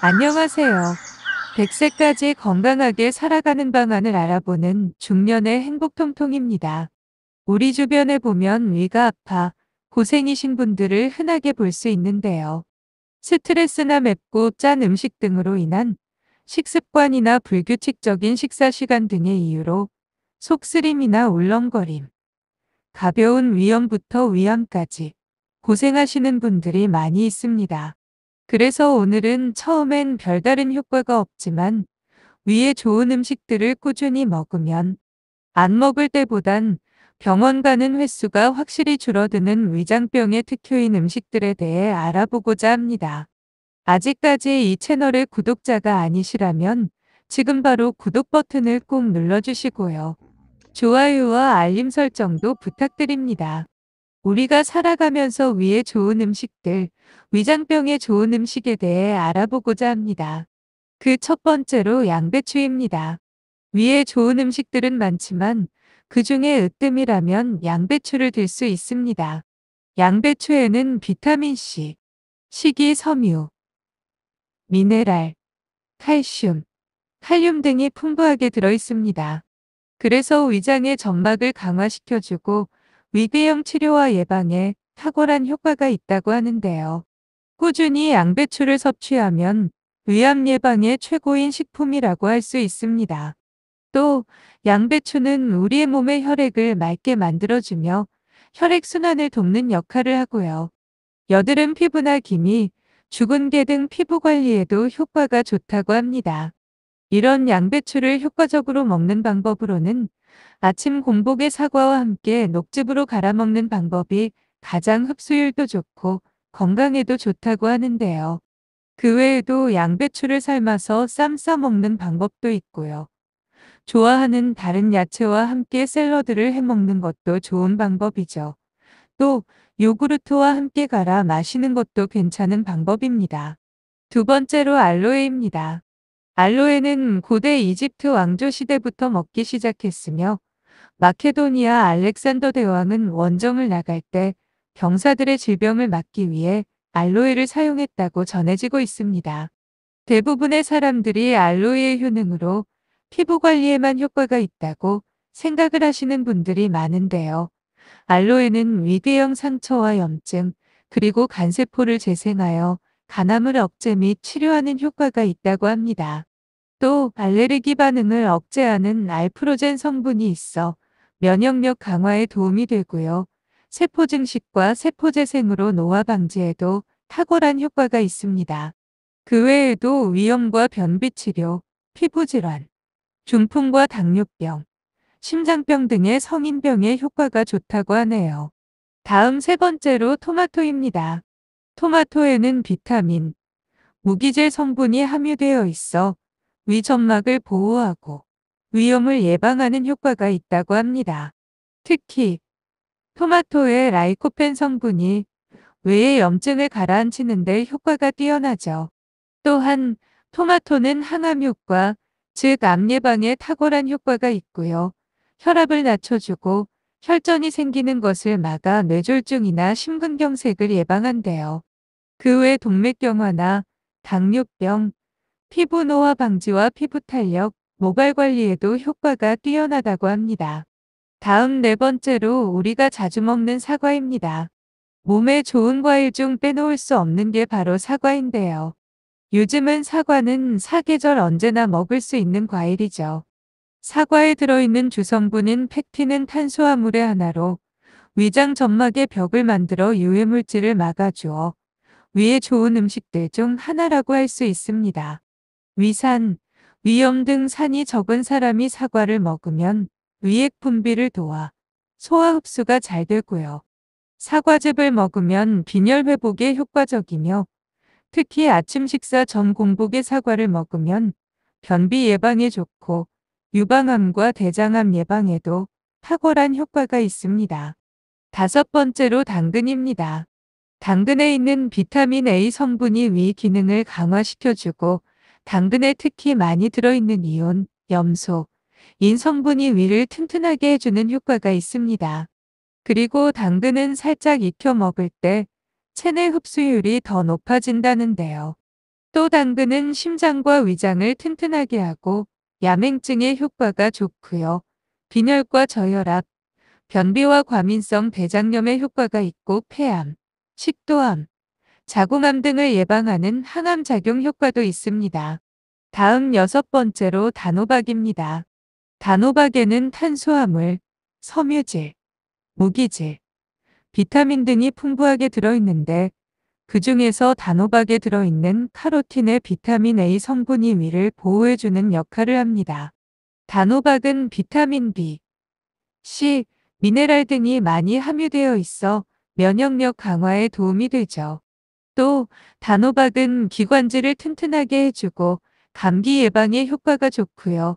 안녕하세요. 100세까지 건강하게 살아가는 방안을 알아보는 중년의 행복통통입니다. 우리 주변에 보면 위가 아파 고생이신 분들을 흔하게 볼 수 있는데요. 스트레스나 맵고 짠 음식 등으로 인한 식습관이나 불규칙적인 식사 시간 등의 이유로 속쓰림이나 울렁거림, 가벼운 위염부터 위암까지 고생하시는 분들이 많이 있습니다. 그래서 오늘은 처음엔 별다른 효과가 없지만 위에 좋은 음식들을 꾸준히 먹으면 안 먹을 때보단 병원 가는 횟수가 확실히 줄어드는 위장병의 특효인 음식들에 대해 알아보고자 합니다. 아직까지 이 채널의 구독자가 아니시라면 지금 바로 구독 버튼을 꼭 눌러주시고요. 좋아요와 알림 설정도 부탁드립니다. 우리가 살아가면서 위에 좋은 음식들, 위장병에 좋은 음식에 대해 알아보고자 합니다. 그 첫 번째로 양배추입니다. 위에 좋은 음식들은 많지만 그 중에 으뜸이라면 양배추를 들 수 있습니다. 양배추에는 비타민C, 식이섬유, 미네랄, 칼슘, 칼륨 등이 풍부하게 들어 있습니다. 그래서 위장의 점막을 강화시켜주고 위궤양 치료와 예방에 탁월한 효과가 있다고 하는데요. 꾸준히 양배추를 섭취하면 위암 예방의 최고인 식품이라고 할 수 있습니다. 또 양배추는 우리의 몸의 혈액을 맑게 만들어주며 혈액순환을 돕는 역할을 하고요. 여드름 피부나 기미, 죽은 개 등 피부 관리에도 효과가 좋다고 합니다. 이런 양배추를 효과적으로 먹는 방법으로는 아침 공복에 사과와 함께 녹즙으로 갈아 먹는 방법이 가장 흡수율도 좋고 건강에도 좋다고 하는데요. 그 외에도 양배추를 삶아서 쌈 싸 먹는 방법도 있고요. 좋아하는 다른 야채와 함께 샐러드를 해 먹는 것도 좋은 방법이죠. 또 요구르트와 함께 갈아 마시는 것도 괜찮은 방법입니다. 두 번째로 알로에입니다. 알로에는 고대 이집트 왕조 시대부터 먹기 시작했으며 마케도니아 알렉산더 대왕은 원정을 나갈 때 병사들의 질병을 막기 위해 알로에를 사용했다고 전해지고 있습니다. 대부분의 사람들이 알로에의 효능으로 피부 관리에만 효과가 있다고 생각을 하시는 분들이 많은데요. 알로에는 위궤양 상처와 염증, 그리고 간세포를 재생하여 간암을 억제 및 치료하는 효과가 있다고 합니다. 또 알레르기 반응을 억제하는 알프로젠 성분이 있어 면역력 강화에 도움이 되고요. 세포 증식과 세포 재생으로 노화 방지에도 탁월한 효과가 있습니다. 그 외에도 위염과 변비 치료, 피부 질환, 중풍과 당뇨병, 심장병 등의 성인병에 효과가 좋다고 하네요. 다음 세 번째로 토마토입니다. 토마토에는 비타민, 무기질 성분이 함유되어 있어 위 점막을 보호하고 위염을 예방하는 효과가 있다고 합니다. 특히 토마토의 라이코펜 성분이 뇌의 염증을 가라앉히는 데 효과가 뛰어나죠. 또한 토마토는 항암 효과, 즉 암 예방에 탁월한 효과가 있고요. 혈압을 낮춰주고 혈전이 생기는 것을 막아 뇌졸중이나 심근경색을 예방한대요. 그 외 동맥경화나 당뇨병, 피부 노화 방지와 피부 탄력, 모발 관리에도 효과가 뛰어나다고 합니다. 다음 네 번째로 우리가 자주 먹는 사과입니다. 몸에 좋은 과일 중 빼놓을 수 없는 게 바로 사과인데요. 요즘은 사과는 사계절 언제나 먹을 수 있는 과일이죠. 사과에 들어있는 주성분인 펙틴은 탄수화물의 하나로 위장 점막의 벽을 만들어 유해물질을 막아주어 위에 좋은 음식들 중 하나라고 할 수 있습니다. 위산, 위염 등 산이 적은 사람이 사과를 먹으면 위액 분비를 도와 소화 흡수가 잘 되고요. 사과즙을 먹으면 빈혈 회복에 효과적이며 특히 아침 식사 전 공복에 사과를 먹으면 변비 예방에 좋고 유방암과 대장암 예방에도 탁월한 효과가 있습니다. 다섯 번째로 당근입니다. 당근에 있는 비타민 A 성분이 위 기능을 강화시켜주고 당근에 특히 많이 들어있는 이온, 염소, 인 성분이 위를 튼튼하게 해주는 효과가 있습니다. 그리고 당근은 살짝 익혀 먹을 때 체내 흡수율이 더 높아진다는데요. 또 당근은 심장과 위장을 튼튼하게 하고 야맹증에 효과가 좋고요. 빈혈과 저혈압, 변비와 과민성 대장염에 효과가 있고 폐암, 식도암, 자궁암 등을 예방하는 항암 작용 효과도 있습니다. 다음 여섯 번째로 단호박입니다. 단호박에는 탄수화물, 섬유질, 무기질, 비타민 등이 풍부하게 들어있는데 그 중에서 단호박에 들어있는 카로틴의 비타민 A 성분이 위를 보호해주는 역할을 합니다. 단호박은 비타민 B, C, 미네랄 등이 많이 함유되어 있어 면역력 강화에 도움이 되죠. 또 단호박은 기관지를 튼튼하게 해주고 감기 예방에 효과가 좋고요.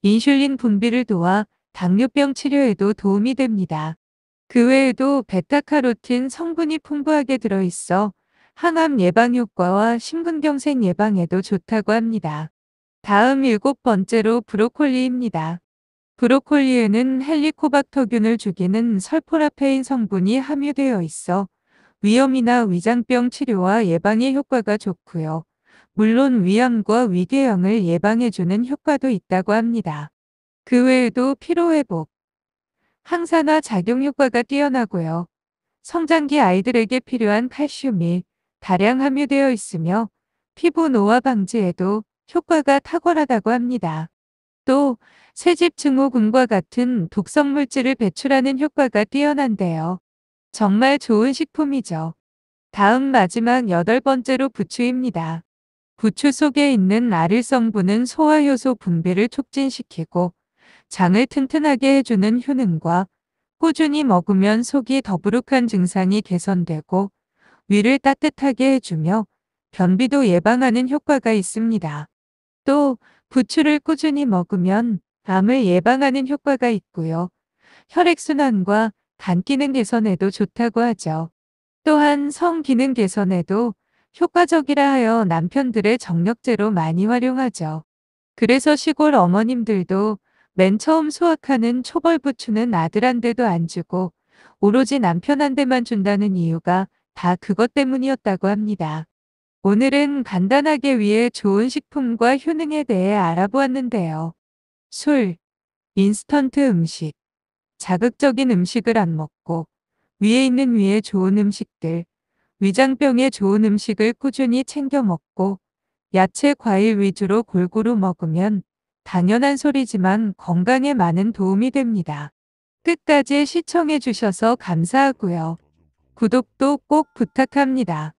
인슐린 분비를 도와 당뇨병 치료에도 도움이 됩니다. 그 외에도 베타카로틴 성분이 풍부하게 들어있어 항암 예방 효과와 심근경색 예방에도 좋다고 합니다. 다음 일곱 번째로 브로콜리입니다. 브로콜리에는 헬리코박터균을 죽이는 설포라페인 성분이 함유되어 있어 위염이나 위장병 치료와 예방에 효과가 좋고요. 물론 위암과 위궤양을 예방해주는 효과도 있다고 합니다. 그 외에도 피로회복, 항산화 작용 효과가 뛰어나고요. 성장기 아이들에게 필요한 칼슘이 다량 함유되어 있으며 피부 노화 방지에도 효과가 탁월하다고 합니다. 또 새집 증후군과 같은 독성 물질을 배출하는 효과가 뛰어난데요. 정말 좋은 식품이죠. 다음 마지막 여덟 번째로 부추입니다. 부추 속에 있는 아릴 성분은 소화효소 분비를 촉진시키고 장을 튼튼하게 해주는 효능과 꾸준히 먹으면 속이 더부룩한 증상이 개선되고 위를 따뜻하게 해주며 변비도 예방하는 효과가 있습니다. 또 부추를 꾸준히 먹으면 암을 예방하는 효과가 있고요. 혈액순환과 간 기능 개선에도 좋다고 하죠. 또한 성 기능 개선에도 효과적이라 하여 남편들의 정력제로 많이 활용하죠. 그래서 시골 어머님들도 맨 처음 수확하는 초벌부추는 아들한테도 안 주고 오로지 남편한테만 준다는 이유가 다 그것 때문이었다고 합니다. 오늘은 간단하게 위에 좋은 식품과 효능에 대해 알아보았는데요. 술, 인스턴트 음식, 자극적인 음식을 안 먹고 위에 있는 위에 좋은 음식들, 위장병에 좋은 음식을 꾸준히 챙겨 먹고 야채, 과일 위주로 골고루 먹으면 당연한 소리지만 건강에 많은 도움이 됩니다. 끝까지 시청해 주셔서 감사하고요. 구독도 꼭 부탁합니다.